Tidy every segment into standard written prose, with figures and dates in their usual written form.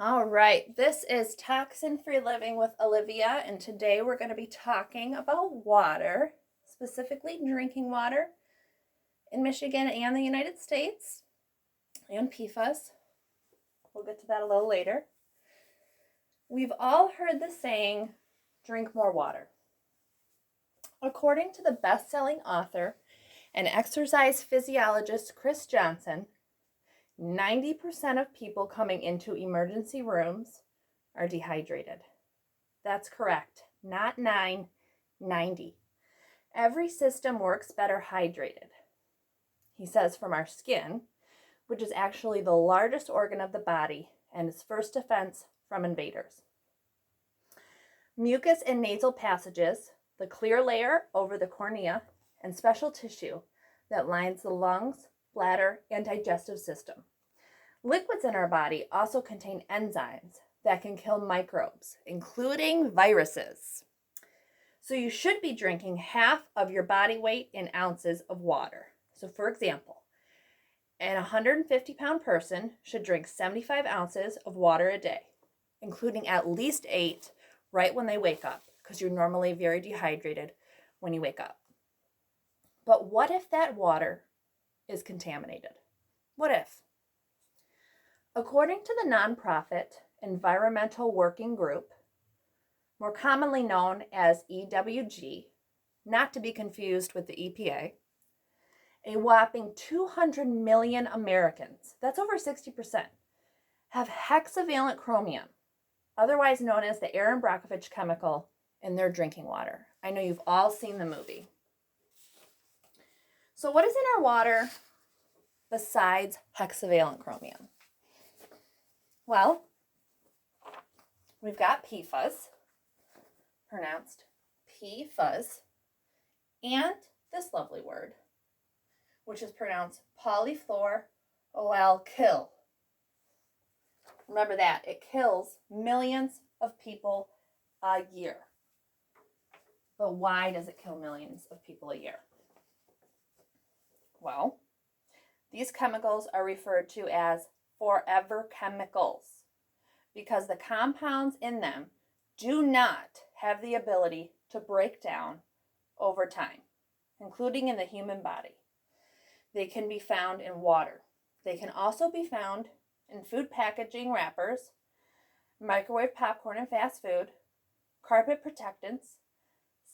All right, this is Toxin-Free Living with Olivia, and today we're going to be talking about water, specifically drinking water in Michigan and the United States, and PFAS. We'll get to that a little later. We've all heard the saying, drink more water. According to the best-selling author and exercise physiologist Chris Johnson, 90% of people coming into emergency rooms are dehydrated. That's correct. Not 9, 90. Every system works better hydrated. He says from our skin, which is actually the largest organ of the body and is first defense from invaders. Mucus in nasal passages, the clear layer over the cornea, and special tissue that lines the lungs, bladder, and digestive system. Liquids in our body also contain enzymes that can kill microbes, including viruses. So you should be drinking half of your body weight in ounces of water. So for example, an 150-pound person should drink 75 ounces of water a day, including at least 8 right when they wake up, because you're normally very dehydrated when you wake up. But what if that water is contaminated? What if? According to the nonprofit Environmental Working Group, more commonly known as EWG, not to be confused with the EPA, a whopping 200 million Americans, that's over 60%, have hexavalent chromium, otherwise known as the Aaron Brockovich chemical, in their drinking water. I know you've all seen the movie. So what is in our water besides hexavalent chromium? Well, we've got PFAS, pronounced PFAS, and this lovely word, which is pronounced Polyfluoroalkyl. Remember that, it kills millions of people a year. But why does it kill millions of people a year? Well, these chemicals are referred to as forever chemicals because the compounds in them do not have the ability to break down over time, including in the human body. They can be found in water. They can also be found in food packaging wrappers, microwave popcorn and fast food, carpet protectants,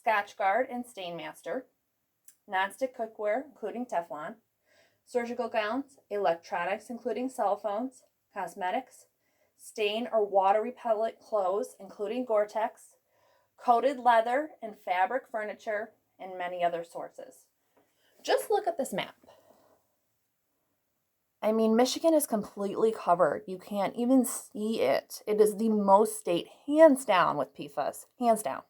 Scotchgard and Stainmaster, nonstick cookware, including Teflon, surgical gowns, electronics, including cell phones, cosmetics, stain or water repellent clothes, including Gore-Tex, coated leather and fabric furniture, and many other sources. Just look at this map. I mean, Michigan is completely covered. You can't even see it. It is the most state, hands down, with PFAS. Hands down.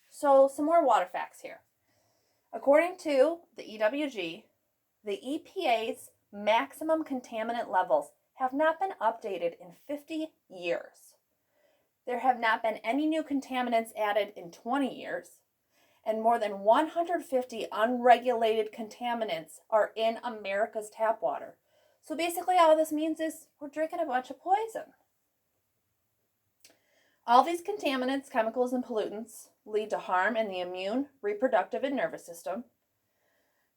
So, some more water facts here. According to the EWG, the EPA's maximum contaminant levels have not been updated in 50 years. There have not been any new contaminants added in 20 years, and more than 150 unregulated contaminants are in America's tap water. So basically all this means is we're drinking a bunch of poison. All these contaminants, chemicals, and pollutants lead to harm in the immune, reproductive, and nervous system.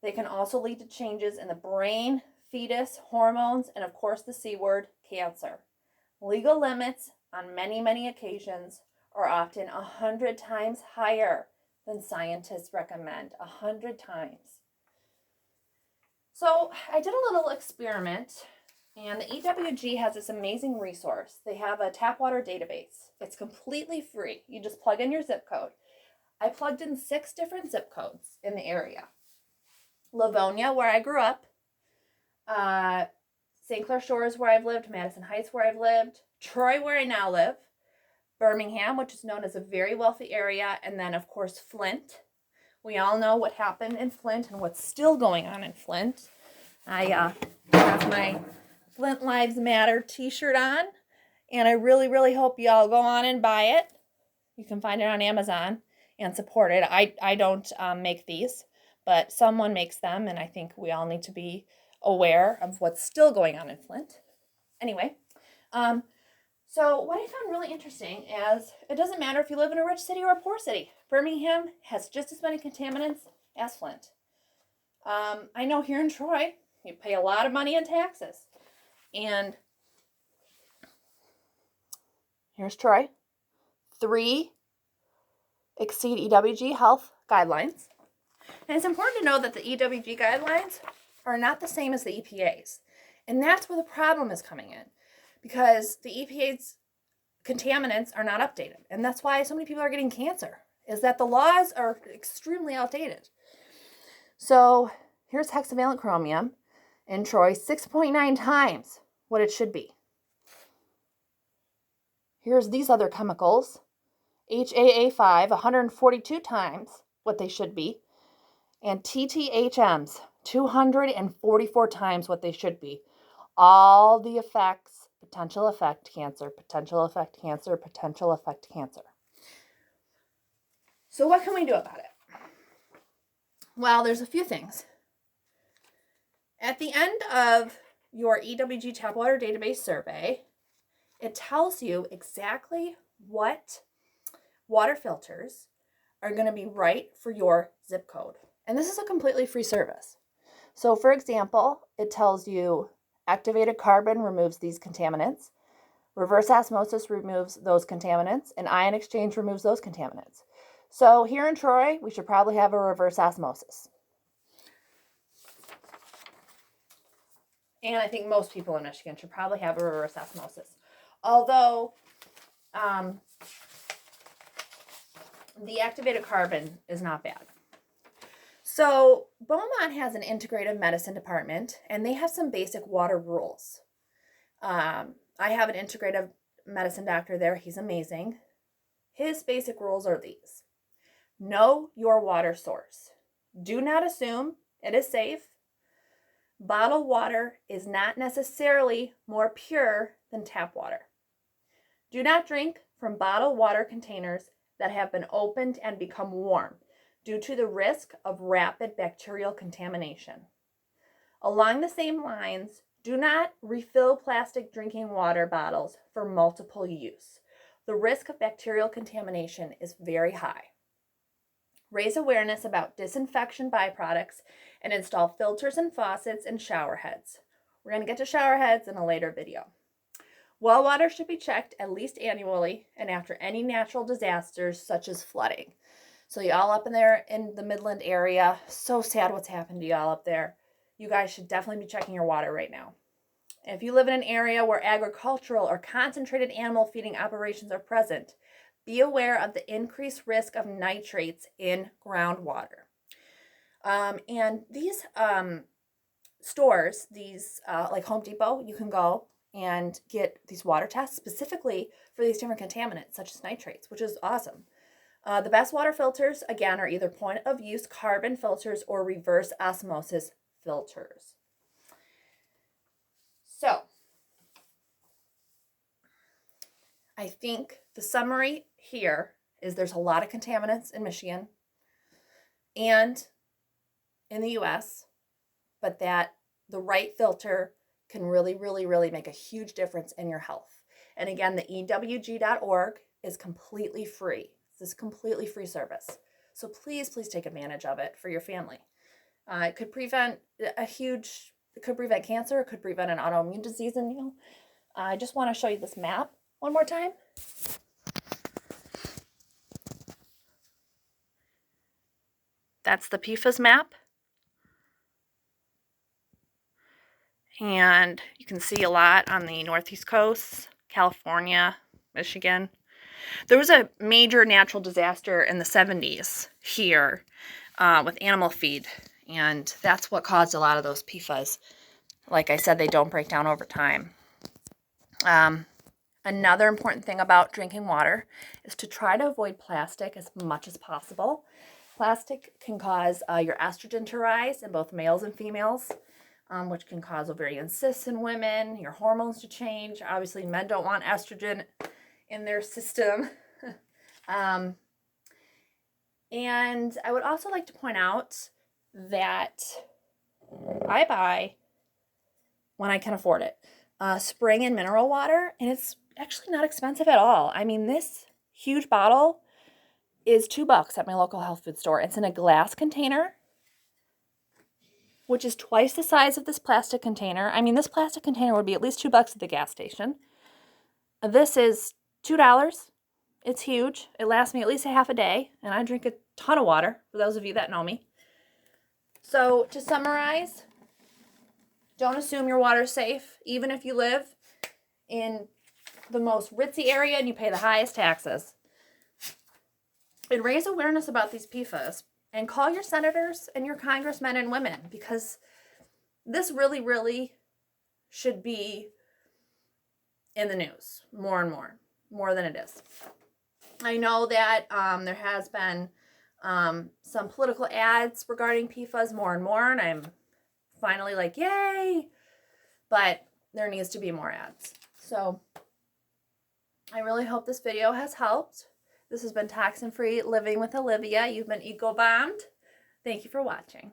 They can also lead to changes in the brain, fetus, hormones, and of course the C word, cancer. Legal limits on many, many occasions are often 100 times higher than scientists recommend, 100 times. So I did a little experiment, and the EWG has this amazing resource. They have a tap water database. It's completely free. You just plug in your zip code. I plugged in 6 different zip codes in the area. Livonia, where I grew up, St. Clair Shores, where I've lived, Madison Heights, where I've lived, Troy, where I now live, Birmingham, which is known as a very wealthy area, and then, of course, Flint. We all know what happened in Flint and what's still going on in Flint. I have my Flint Lives Matter t-shirt on, and I really, really hope you all go on and buy it. You can find it on Amazon and support it. I don't make these, but someone makes them, and I think we all need to be aware of what's still going on in Flint. Anyway, so what I found really interesting is it doesn't matter if you live in a rich city or a poor city. Birmingham has just as many contaminants as Flint. I know here in Troy, you pay a lot of money in taxes. And here's Troy. 3 exceed EWG health guidelines. And it's important to know that the EWG guidelines are not the same as the EPA's. And that's where the problem is coming in. Because the EPA's contaminants are not updated. And that's why so many people are getting cancer, is that the laws are extremely outdated. So here's hexavalent chromium in Troy, 6.9 times what it should be. Here's these other chemicals, HAA5, 142 times what they should be, and TTHMs, 244 times what they should be. All the effects, potential effect cancer, potential effect cancer, potential effect cancer. So what can we do about it? Well, there's a few things. At the end of your EWG Tap Water Database survey, it tells you exactly what water filters are going to be right for your zip code. And this is a completely free service. So for example, it tells you activated carbon removes these contaminants, reverse osmosis removes those contaminants, and ion exchange removes those contaminants. So here in Troy, we should probably have a reverse osmosis. And I think most people in Michigan should probably have a reverse osmosis. Although the activated carbon is not bad. So Beaumont has an integrative medicine department, and they have some basic water rules. I have an integrative medicine doctor there. He's amazing. His basic rules are these. Know your water source. Do not assume it is safe. Bottled water is not necessarily more pure than tap water. Do not drink from bottled water containers that have been opened and become warm due to the risk of rapid bacterial contamination. Along the same lines, do not refill plastic drinking water bottles for multiple use. The risk of bacterial contamination is very high. Raise awareness about disinfection byproducts and install filters and faucets and shower heads. We're going to get to shower heads in a later video. Well water should be checked at least annually and after any natural disasters such as flooding. So y'all up in there in the Midland area, so sad what's happened to y'all up there. You guys should definitely be checking your water right now. If you live in an area where agricultural or concentrated animal feeding operations are present, be aware of the increased risk of nitrates in groundwater. And these stores, these like Home Depot, you can go and get these water tests specifically for these different contaminants, such as nitrates, which is awesome. The best water filters, again, are either point of use carbon filters or reverse osmosis filters. So, I think the summary here is there's a lot of contaminants in Michigan and in the US, but that the right filter can really, really, really make a huge difference in your health. And again, the EWG.org is completely free. This is a completely free service. So please, please take advantage of it for your family. It could prevent cancer, it could prevent an autoimmune disease in you. I just want to show you this map one more time. That's the PFAS map. And you can see a lot on the northeast coast, California, Michigan. There was a major natural disaster in the 70s here with animal feed, and that's what caused a lot of those PFAS. Like I said, they don't break down over time. Another important thing about drinking water is to try to avoid plastic as much as possible. Plastic can cause your estrogen to rise in both males and females, which can cause ovarian cysts in women, your hormones to change. Obviously, men don't want estrogen in their system. And I would also like to point out that I buy when I can afford it. Spring and mineral water, and it's actually not expensive at all. I mean, this huge bottle is $2 at my local health food store. It's in a glass container, which is twice the size of this plastic container. I mean, this plastic container would be at least $2 at the gas station. This is $2. It's huge. It lasts me at least a half a day, and I drink a ton of water, for those of you that know me. So, to summarize, don't assume your water's safe, even if you live in the most ritzy area and you pay the highest taxes. And raise awareness about these PFAS, and call your senators and your congressmen and women, because this really, really should be in the news more and more than it is. I know that there has been some political ads regarding PFAS more and more, and I'm finally like, yay! But there needs to be more ads. So I really hope this video has helped. This has been Toxin Free Living with Olivia. You've been eco-bombed. Thank you for watching.